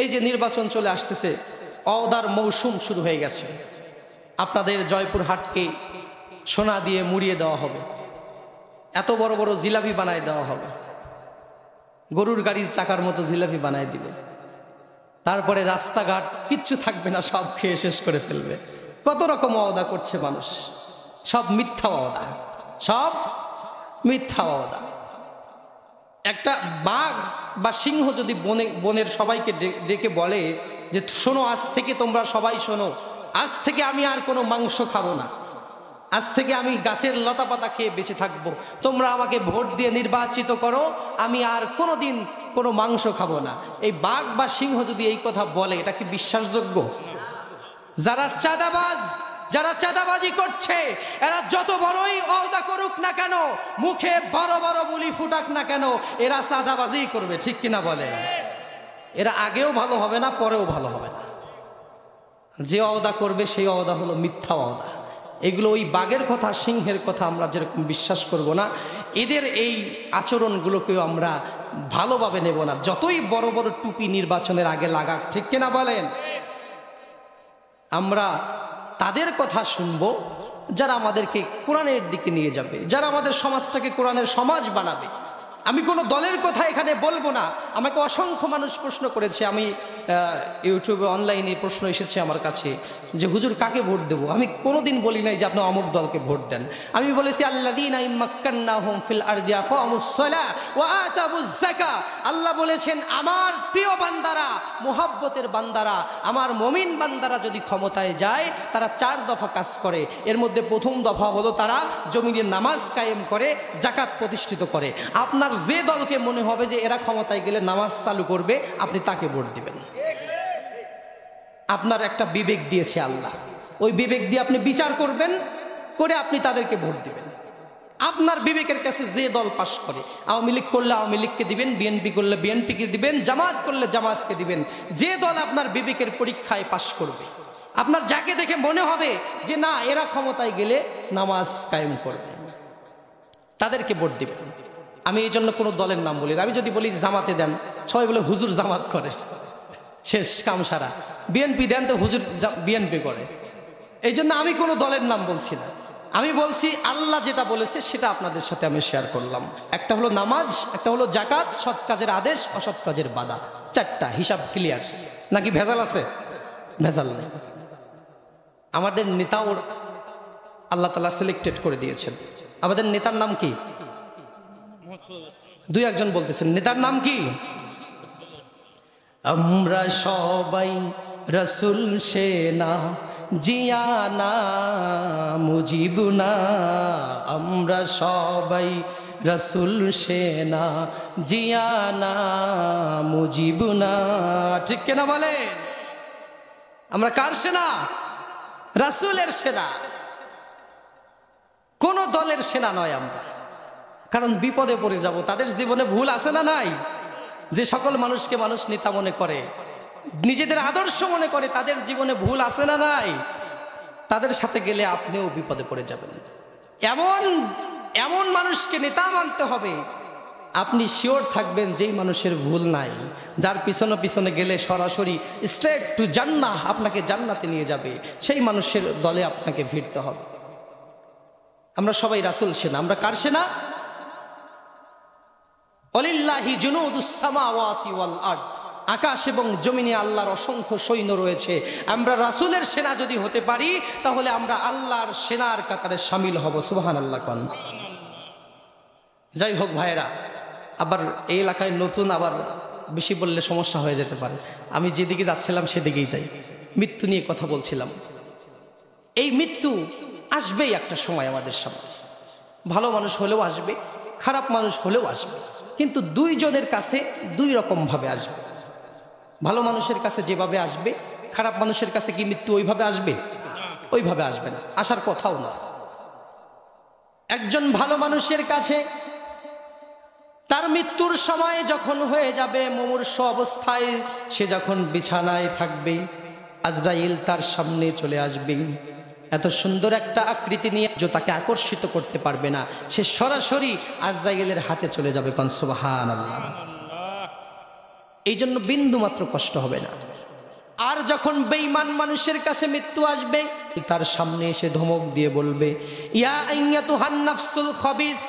এই যে নির্বাচন চলে আসতেছে, অওদার মৌসুম শুরু হয়ে গেছে। আপনাদের জয়পুরহাটকে সোনা দিয়ে মুড়িয়ে দেওয়া হবে, এত বড় বড় জিলাপি বানায় দেওয়া হবে, গরুর গাড়ির চাকার মতো জিলাপি বানায় দিবে। তারপরে রাস্তাঘাট কিচ্ছু থাকবে না, সব খেয়ে শেষ করে ফেলবে। কত রকম ওয়াদা করছে মানুষ, সব মিথ্যা ওয়াদা, সব মিথ্যা ওয়াদা। একটা বাঘ বা সিংহ যদি বনের সবাইকে ডেকে বলে যে শোনো, আজ থেকে তোমরা সবাই শোনো, আজ থেকে আমি আর কোনো মাংস খাবো না, আজ থেকে আমি গাছের লতা পাতা খেয়ে বেঁচে থাকবো, তোমরা আমাকে ভোট দিয়ে নির্বাচিত করো, আমি আর কোনোদিন কোনো মাংস খাবো না। এই বাঘ বা সিংহ যদি এই কথা বলে, এটা কি বিশ্বাসযোগ্য? যারা চাঁদাবাজ, যারা চাঁদাবাজি করছে, এরা যত বড়ই ওয়াদা করুক না কেন, মুখে বড় বড় বুলি ফুটাক না কেন, এরা চাঁদাবাজি করবে, ঠিক কিনা বলে? এরা আগেও ভালো হবে না, পরেও ভালো হবে না। যে ওয়াদা করবে সেই ওয়াদা হলো মিথ্যা ওয়াদা। এগুলো ওই বাঘের কথা, সিংহের কথা আমরা যেরকম বিশ্বাস করব না, এদের এই আচরণগুলোকেও আমরা ভালোভাবে নেব না, যতই বড় বড় টুপি নির্বাচনের আগে লাগাক, ঠিক কিনা বলেন? আমরা তাদের কথা শুনবো যারা আমাদেরকে কোরআনের দিকে নিয়ে যাবে, যারা আমাদের সমাজটাকে কোরআনের সমাজ বানাবে। আমি কোনো দলের কথা এখানে বলবো না। আমাকে অসংখ্য মানুষ প্রশ্ন করেছে, আমি ইউটিউবে অনলাইনে প্রশ্ন এসেছে আমার কাছে যে হুজুর কাকে ভোট দেবো। আমি কোনোদিন বলি নাই যে আপনি অমুক দলকে ভোট দেন। আমি বলেছি আল্লাযীনা ইম্মাক্কান্নাহুম ফিল আরদি আকামুস সালাহ ওয়া আতাবুজ যাকাত। আল্লাহ বলেছেন আমার প্রিয় বান্দারা, মুহাব্বতের বান্দারা, আমার মুমিন বান্দারা যদি ক্ষমতায় যায়, তারা 4 দফা কাজ করে। এর মধ্যে প্রথম দফা হলো তারা জমিনে নামাজ কায়েম করে, যাকাত প্রতিষ্ঠিত করে। আপনার যে দলকে মনে হবে যে এরা ক্ষমতায় গেলে নামাজ চালু করবে, আপনি তাকে ভোট দিবেন। আপনার একটা বিবেক দিয়েছে আল্লাহ, ওই বিবেক দিয়ে আপনি বিচার করবেন, করে আপনি তাদেরকে ভোট দিবেন। আপনার বিবেকের কাছে যে দল পাশ করে, আওয়ামী লীগ করলে আওয়ামী লীগকে দিবেন, বিএনপি করলে বিএনপিকে দিবেন, জামাত করলে জামাতকে দিবেন। যে দল আপনার বিবেকের পরীক্ষায় পাশ করবে, আপনার যাকে দেখে মনে হবে যে না এরা ক্ষমতায় গেলে নামাজ কায়েম করবে, তাদেরকে ভোট দিবেন। আমি এই জন্য কোনো দলের নাম বলি না। আমি যদি বলি জামাতে দেন, সবাই বলে হুজুর জামাত করে, শেষ কাম সারা। বিএনপি দেন তো হুজুর বিএনপি করে। এই জন্য আমি কোনো দলের নাম বলছি না। আমি বলছি আল্লাহ যেটা বলেছে সেটা আপনাদের সাথে আমি শেয়ার করলাম। একটা হলো নামাজ, একটা হলো যাকাত, সৎ কাজের আদেশ, অসৎ কাজের বাধা, 4টা। হিসাব ক্লিয়ার নাকি ভেজাল আছে? ভেজাল নেই। আমাদের নেতাও আল্লাহ তাআলা সিলেক্টেড করে দিয়েছেন। আমাদের নেতার নাম কি? 2-1 বলতেছেন নেতার নাম কি? আমরা সবাই রসুল সেনা, জিয়ানা মুজিবুনা। আমরা সবাই রসুল সেনা, জিয়ানা মুজিবুনা। ঠিক কিনা বলেন? আমরা কার সেনা? রাসূলের সেনা, কোন দলের সেনা নয় আমরা। কারণ বিপদে পড়ে যাব। তাদের জীবনে ভুল আছে না নাই? যে সকল মানুষকে মানুষ নেতা মনে করে, নিজেদের আদর্শ মনে করে, তাদের জীবনে ভুল আছে না নাই? তাদের সাথে গেলে আপনিও বিপদে পড়ে যাবেন। এমন এমন মানুষকে নেতা মানতে হবে, আপনি শিওর থাকবেন যেই মানুষের ভুল নাই, যার পিছনে পিছনে গেলে সরাসরি স্ট্রেট টু জান্নাহ, আপনাকে জান্নাতে নিয়ে যাবে, সেই মানুষের দলে আপনাকে ভিড়তে হবে। আমরা সবাই রাসূল সেনা। আমরা কার সেনা? ওয়ালিল্লাহি জুনুদুস সামাওয়াতি ওয়াল আরদ। আকাশ এবং জমিনে আল্লাহর অসংখ্য সৈন্য রয়েছে। আমরা রাসূলের সেনা যদি হতে পারি, তাহলে আমরা আল্লাহর সেনার কাতারে শামিল হব। সুবহানাল্লাহ। যাই হোক ভাইয়েরা, আবার এই এলাকায় নতুন, আবার বেশি বললে সমস্যা হয়ে যেতে পারে। আমি যেদিকে যাচ্ছিলাম সেদিকেই যাই। মৃত্যু নিয়ে কথা বলছিলাম। এই মৃত্যু আসবেই একটা সময় আমাদের সামনে। ভালো মানুষ হলেও আসবে, খারাপ মানুষ হলেও আসবে, কিন্তু 2 জনের কাছে 2 রকম ভাবে আসবে। ভালো মানুষের কাছে যেভাবে আসবে, খারাপ মানুষের কাছে কি মৃত্যু ওইভাবে আসবে? ওইভাবে আসবে না, আসার কথাও না। একজন ভালো মানুষের কাছে তার মৃত্যুর সময় যখন হয়ে যাবে, মুমূর্ষু অবস্থায় সে যখন বিছানায় থাকবে, আজরাইল তার সামনে চলে আসবে। এত সুন্দর একটা আকৃতি নিয়ে যে তাকে আকর্ষিত করতে পারবে না, সে সরাসরি আজরাইলের হাতে চলে যাবে। কোন সুবহানাল্লাহ। এই জন্য বিন্দু মাত্র কষ্ট হবে না। আর যখন বেঈমান মানুষের কাছে মৃত্যু আসবে, তার সামনে এসে ধমক দিয়ে বলবে, ইয়া আইয়াতুহান নাফসুল খাবিস,